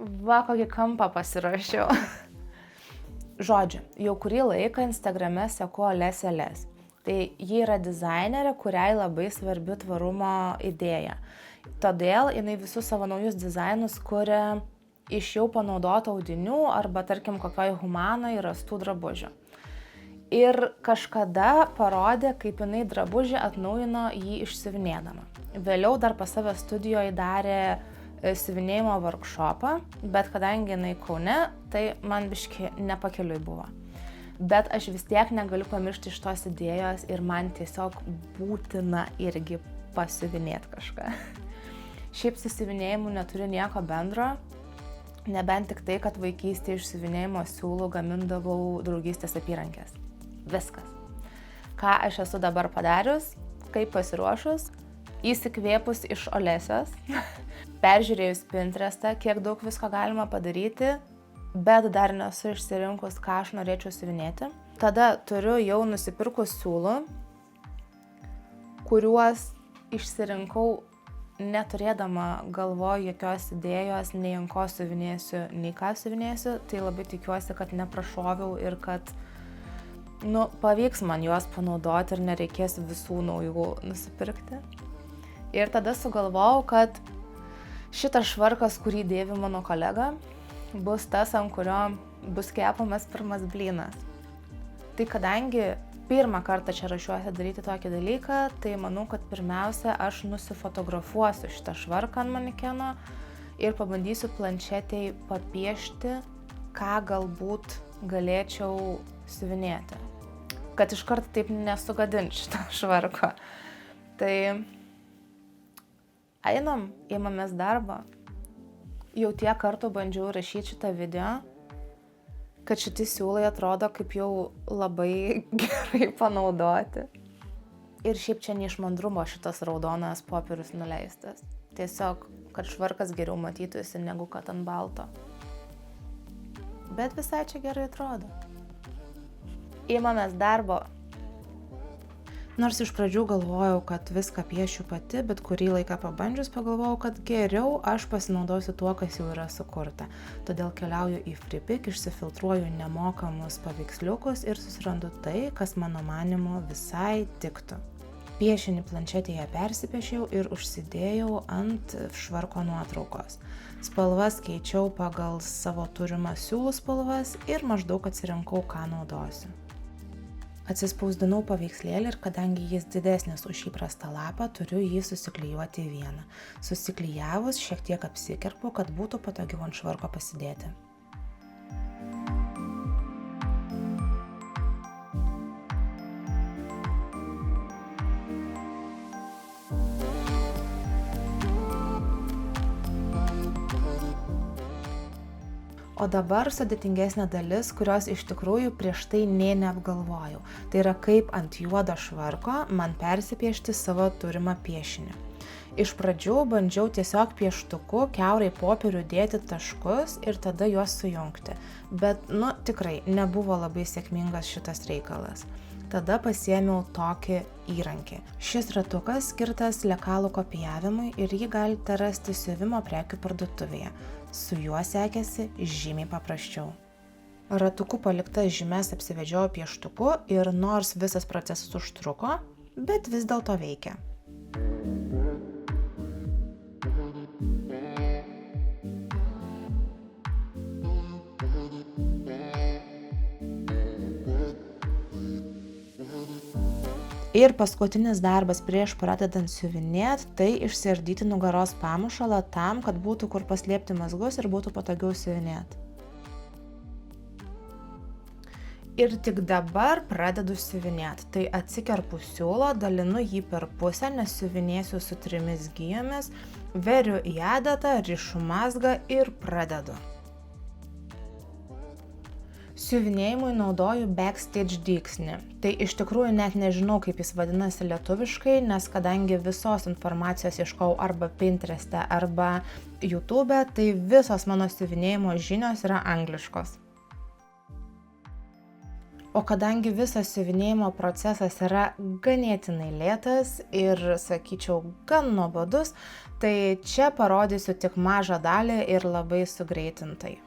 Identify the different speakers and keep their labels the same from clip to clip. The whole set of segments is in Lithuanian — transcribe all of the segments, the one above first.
Speaker 1: Va, kokį kampą pasirašiau. Žodžiu, jau kurį laiką Instagrame seku Olesę Les. Tai ji yra dizainerė, kuriai labai svarbi tvarumo idėja. Todėl jinai visus savo naujus dizainus kuria iš jau panaudotų audinių arba, tarkim, kokioj humanoj rastų drabužių. Ir kažkada parodė, kaip jinai drabužį atnaujino jį išsiuvinėdama. Vėliau dar pas save studijoje darė siuvinėjimo workshopą, bet kadangi jinai Kaune, tai man biški nepakeliui buvo. Bet aš vis tiek negaliu pamiršti iš tos idėjos ir man tiesiog būtina irgi pasiuvinėti kažką. Šiaip su siuvinėjimu neturiu nieko bendro, nebent tik tai, kad vaikystėje iš siuvinėjimo siūlų gamindavau draugystės apyrankės. Viskas. Ką aš esu dabar padarius, kaip pasiruošus, įsikvėpus iš Olesės, peržiūrėjus Pinterestą, kiek daug visko galima padaryti, bet dar nesu išsirinkus, ką aš norėčiau siuvinėti. Tada turiu jau nusipirkus siūlų, kuriuos išsirinkau neturėdama galvoj jokios idėjos, nei ant ko siuvinėsiu, nei ką siuvinėsiu. Tai labai tikiuosi, kad neprašoviau ir kad pavyks man juos panaudoti ir nereikės visų naujų nusipirkti. Ir tada sugalvojau, kad šitas švarkas, kurį dėvi mano kolega, bus tas, ant kurio bus kepamas pirmas blynas. Tai kadangi pirmą kartą čia rašiuosi daryti tokį dalyką, tai manau, kad pirmiausia aš nusifotografuosiu šitą švarką ant manekeno ir pabandysiu planšetėj papiešti, ką galbūt galėčiau siuvinėti. Kad iškart taip nesugadint šito švarko. Tai einam, imamės darbo. Jau tiek kartų bandžiau rašyti šitą video, kad šitie siūlai atrodo kaip jau labai gerai panaudoti. Ir šiaip čia ne iš mandrumo šitas raudonas popierius nuleistas. Tiesiog, kad švarkas geriau matytųsi negu kad ant balto. Bet visai čia gerai atrodo. Imamės darbo. Nors iš pradžių galvojau, kad viską piešiu pati, bet kurį laiką pabandžius pagalvojau, kad geriau aš pasinaudosiu tuo, kas jau yra sukurta. Todėl keliauju į Freepik, išsifiltruoju nemokamus paveiksliukus ir susirandu tai, kas mano manymu visai tiktų. Piešinį planšetėje persipiešiau ir užsidėjau ant švarko nuotraukos. Spalvas keičiau pagal savo turimas siūlų spalvas ir maždaug atsirinkau, ką naudosiu. Atsispausdinau paveikslėlį ir kadangi jis didesnis už įprastą lapą, turiu jį susiklijuoti į vieną. Susiklijavus šiek tiek apsikerpu, kad būtų patogiau ant švarko pasidėti. O dabar sudėtingesnė dalis, kurios iš tikrųjų prieš tai nė neapgalvojau. Tai yra kaip ant juodo švarko man persipiešti savo turimą piešinį. Iš pradžių bandžiau tiesiog pieštuku kiaurai popierių dėti taškus ir tada juos sujungti. Bet, tikrai nebuvo labai sėkmingas šitas reikalas. Tada pasiėmiau tokį įrankį. Šis ratukas skirtas lekalų kopijavimui ir jį galite rasti siuvimo prekių parduotuvėje. Su juo sekėsi žymiai paprasčiau. Ratuku paliktas žymes apsivedžiojau pieštuku ir nors visas procesas užtruko, bet vis dėlto veikia. Ir paskutinis darbas prieš pradedant siuvinėti, tai išsiardyti nugaros pamušalą tam, kad būtų kur paslėpti mazgus ir būtų patogiau siuvinėti. Ir tik dabar pradedu siuvinėti. Tai atsikerpu siūlo, dalinu jį per pusę, nes siuvinėsiu su 3 gijomis, veriu į adatą, rišu mazgą ir pradedu. Siuvinėjimui naudoju Backstage dygsnį. Tai iš tikrųjų net nežinau, kaip jis vadinasi lietuviškai, nes kadangi visos informacijos ieškau arba Pintereste, arba YouTube, tai visos mano siuvinėjimo žinios yra angliškos. O kadangi visas siuvinėjimo procesas yra ganėtinai lėtas ir, sakyčiau, gan nuobodus, tai čia parodysiu tik mažą dalį ir labai sugreitintai.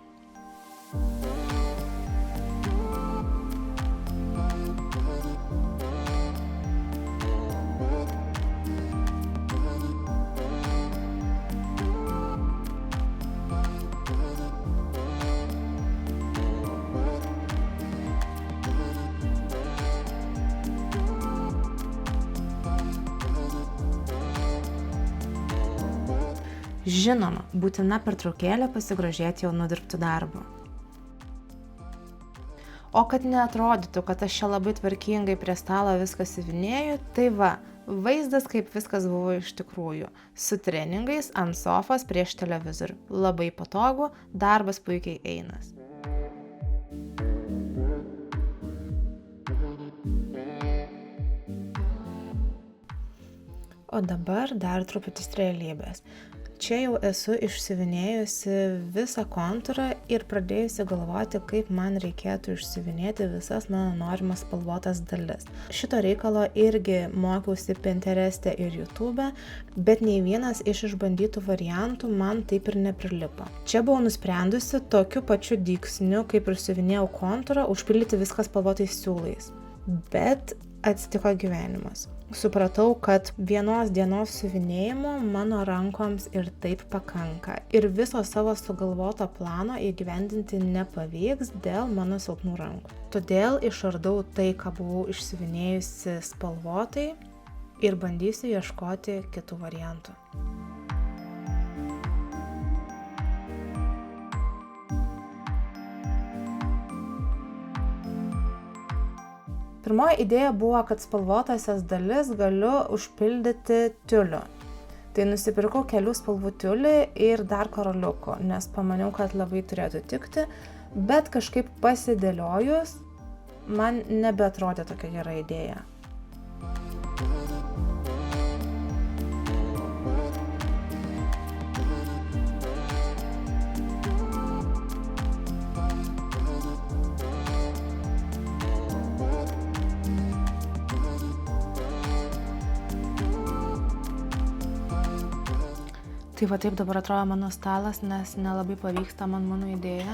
Speaker 1: Žinoma, būtina pertraukėlė pasigrožėti jau nudirbtų darbų. O kad neatrodytų, kad aš čia labai tvarkingai prie stalo viską siuvinėju, tai va, vaizdas kaip viskas buvo iš tikrųjų. Su treningais ant sofos prieš televizorių. Labai patogu, darbas puikiai einas. O dabar dar truputis realybės. Čia jau esu išsiuvinėjusi visą kontūrą ir pradėjusi galvoti, kaip man reikėtų išsiuvinėti visas mano norimas spalvotas dalis. Šito reikalo irgi mokiausi Pintereste ir YouTube, bet nei vienas iš išbandytų variantų man taip ir neprilipo. Čia buvau nusprendusi tokiu pačiu dygsniu, kaip ir siuvinėjau kontūrą, užpildyti viską spalvotais siūlais. Bet atsitiko gyvenimas. Supratau, kad vienos dienos siuvinėjimo mano rankoms ir taip pakanka. Ir viso savo sugalvoto plano įgyvendinti nepavyks dėl mano silpnų rankų. Todėl išardau tai, ką buvau išsiuvinėjusi spalvotai ir bandysiu ieškoti kitų variantų. Pirmoji idėja buvo, kad spalvotasias dalis galiu užpildyti tiuliu. Tai nusipirkau kelių spalvų tiulį ir dar karoliukų, nes pamaniau, kad labai turėtų tikti, bet kažkaip pasidėliojus, man nebeatrodė tokia gera idėja. Tai va taip dabar atrodo mano stalas, nes nelabai pavyksta man mano idėja.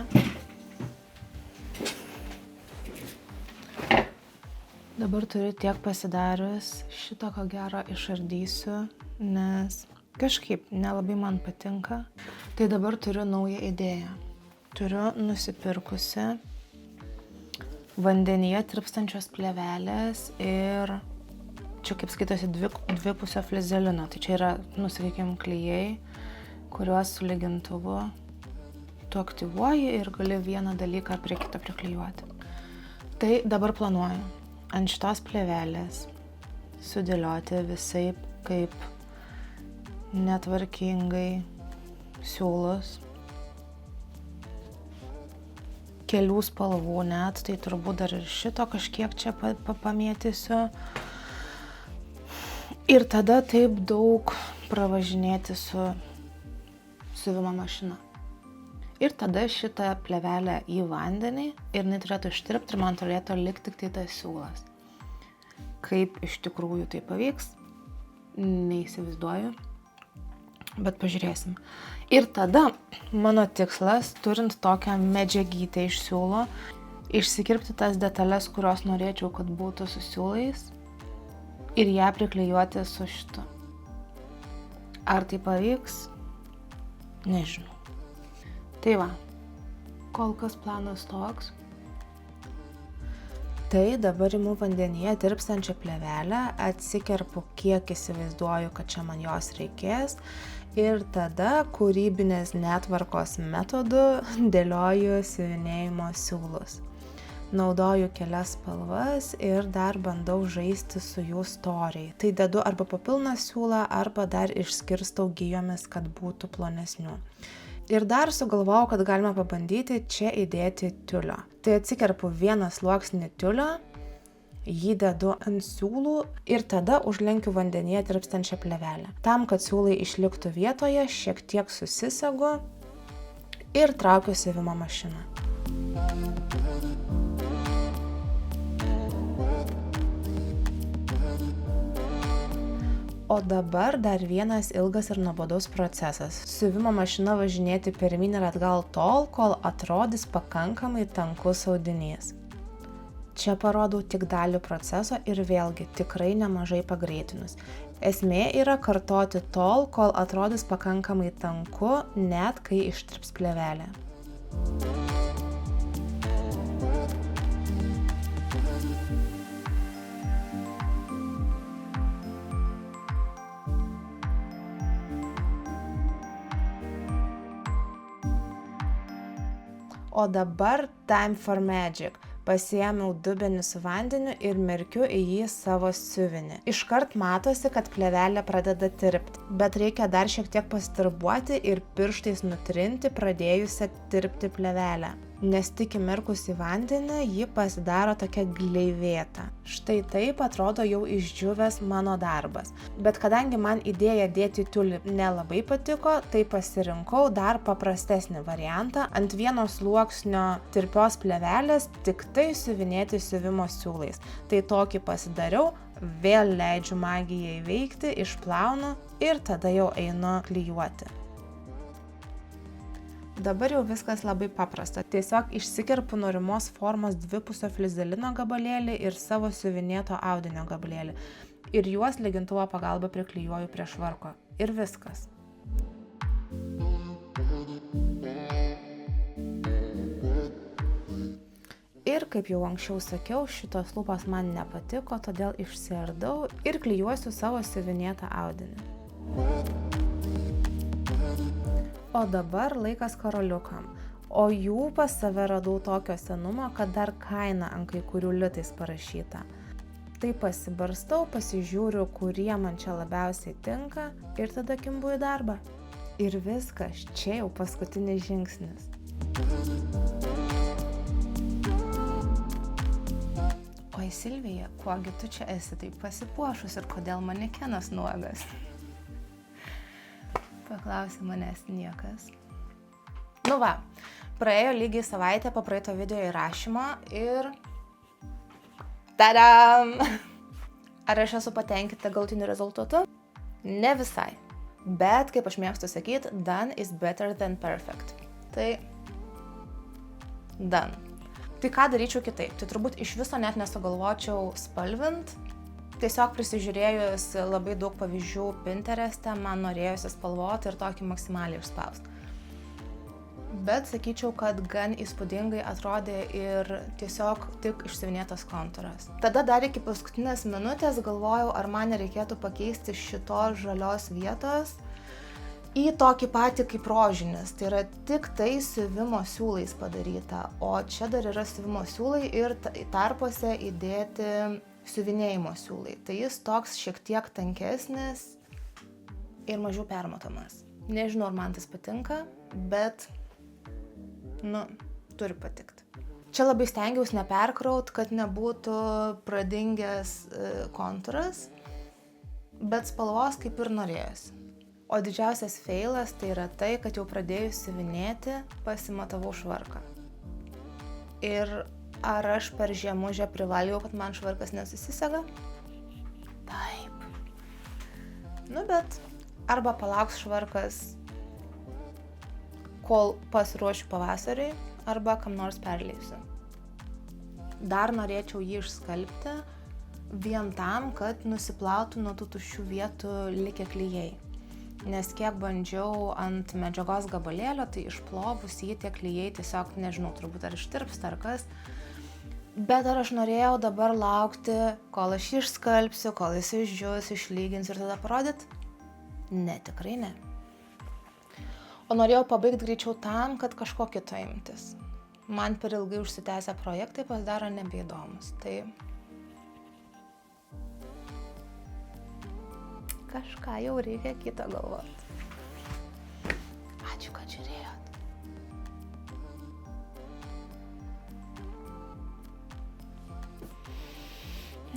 Speaker 1: Dabar turiu tiek pasidarius, šito ko gero išardysiu, nes kažkaip nelabai man patinka. Tai dabar turiu naują idėją. Turiu nusipirkusi vandenyje tirpstančios plėvelės ir čia kaip skaitosi dvipusio flizelino. Tai čia yra, sakykime, klijai, kuriuos su lygintuvu tu aktyvuoji ir gali vieną dalyką prie kito priklijuoti. Tai dabar planuoju ant šitos plėvelės sudėlioti visaip kaip netvarkingai siūlus. Kelių spalvų net, tai turbūt dar ir šito kažkiek čia pamėtysiu. Ir tada taip daug pravažinėti su siuvimo mašina. Ir tada šitą plėvelę į vandenį ir jinai turėtų ištirpti ir man turėtų likti tik tai tas siūlas. Kaip iš tikrųjų tai pavyks, neįsivaizduoju, bet pažiūrėsim. Ir tada mano tikslas, turint tokią medžiagytę iš siūlo, išsikirpti tas detalės, kurios norėčiau, kad būtų su siūlais ir ją priklijuoti su šitu. Ar tai pavyks? Nežinau. Tai va, kol kas planas toks. Tai dabar imu vandenyje tirpstančią plėvelę, atsikerpu kiek įsivaizduoju, kad čia man jos reikės ir tada kūrybinės netvarkos metodu dėlioju siuvinėjimo siūlus. Naudoju kelias spalvas ir dar bandau žaisti su jų storiai. Tai dedu arba po pilną siūlą, arba dar išskirstau gijomis, kad būtų plonesnių. Ir dar sugalvojau, kad galima pabandyti čia įdėti tiulio. Tai atsikerpu vieną sluoksnį tiulio, jį dedu ant siūlų ir tada užlenkiu vandenyje tirpstančią plėvelę. Tam, kad siūlai išliktų vietoje, šiek tiek susisegu ir traukiu siuvimo mašiną. O dabar dar vienas ilgas ir nuobodus procesas. Siuvimo mašina važinėti pirmyn ir atgal tol, kol atrodys pakankamai tankus audinys. Čia parodau tik dalį proceso ir vėlgi tikrai nemažai pagreitinus. Esmė yra kartoti tol, kol atrodys pakankamai tanku, net kai ištirps plėvelė. O dabar time for magic. Pasiėmiau dubenį su vandeniu ir merkiu į jį savo siuvinį. Iškart matosi, kad plėvelė pradeda tirpti, bet reikia dar šiek tiek pasidarbuoti ir pirštais nutrinti pradėjusią tirpti plėvelę. Nes tik įmerkus į vandenį, ji pasidaro tokia gleivėta. Štai taip atrodo jau išdžiūvęs mano darbas. Bet kadangi man idėja dėti tiulį nelabai patiko, tai pasirinkau dar paprastesnį variantą ant vieno sluoksnio tirpios plėvelės tik tai siuvinėti siuvimo siūlais. Tai tokį pasidariau, vėl leidžiu magijai veikti, išplaunu ir tada jau einu klijuoti. Dabar jau viskas labai paprasta. Tiesiog išsikerpu norimos formos dvipusio flizelino gabalėlį ir savo siuvinėto audinio gabalėlį. Ir juos lygintuvo pagalba priklijuoju prie švarko. Ir viskas. Ir kaip jau anksčiau sakiau, šitos lūpos man nepatiko, todėl išsiardau ir klijuosiu savo siuvinėtą audinį. O dabar laikas karoliukam. O jų pas save radau tokio senumo, kad dar kaina ant kai kurių litais parašyta. Tai pasibarstau, pasižiūriu, kurie man čia labiausiai tinka ir tada kimbu į darbą. Ir viskas, čia jau paskutinis žingsnis. Oi Silvija, kuogi tu čia esi taip pasipuošus ir kodėl manekenas nuogas? Paklausė manęs niekas. Nu va, praėjo lygiai savaitę po praeito video įrašymo ir... Tadam! Ar aš esu patenkinta galutiniu rezultatu? Ne visai. Bet, kaip aš mėgstu sakyti, done is better than perfect. Tai... done. Tai ką daryčiau kitaip? Tai turbūt iš viso net nesugalvočiau spalvint. Tiesiog prisižiūrėjus labai daug pavyzdžių Pintereste, man norėjusi spalvoti ir tokį maksimaliai išspausti. Bet sakyčiau, kad gan įspūdingai atrodė ir tiesiog tik išsiuvinėtas kontūras. Tada dar iki paskutinės minutės galvojau, ar man reikėtų pakeisti šitos žalios vietos į tokį patį kaip rožinis. Tai yra tik tai siuvimo siūlais padaryta, o čia dar yra siuvimo siūlai ir tarpuose įdėti siuvinėjimo siūlai. Tai jis toks šiek tiek tankesnis ir mažiau permatomas. Nežinau, ar man tas patinka, bet, turi patikti. Čia labai stengiausi neperkraut, kad nebūtų pradingęs kontūras, bet spalvos kaip ir norėjosi. O didžiausias feilas tai yra tai, kad jau pradėjus siuvinėti, pasimatavau švarką. Ir ar aš per žiemužę privalgiau, kad man švarkas nesusisega? Taip. Bet arba palauks švarkas, kol pasiruošiu pavasariui, arba kam nors perleisiu. Dar norėčiau jį išskalbti vien tam, kad nusiplautų nuo tų tuščių vietų likę klijai. Nes kiek bandžiau ant medžiagos gabalėlio, tai išplovus jį tie klijai tiesiog, nežinau, turbūt ar ištirps ar kas. Bet ar aš norėjau dabar laukti, kol aš jį išskalbsiu, kol jis išdžius, išlygins ir tada parodyt? Ne, tikrai ne. O norėjau pabaigti greičiau tam, kad kažko kito imtis. Man per ilgai užsitęsę projektai pasidaro nebeįdomus. Tai kažką jau reikia kito galvoti. Ačiū, kad žiūrėjot.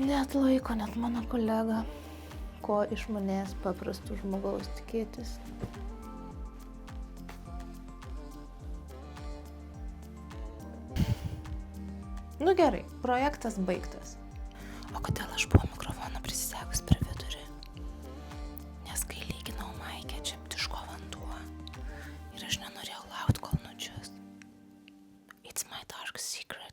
Speaker 1: Net laiko, net mano kolega, ko iš manęs paprastų žmogaus tikėtis. Gerai, projektas baigtas. O kodėl aš buvau mikrofoną prisisegus per vidurį? secret.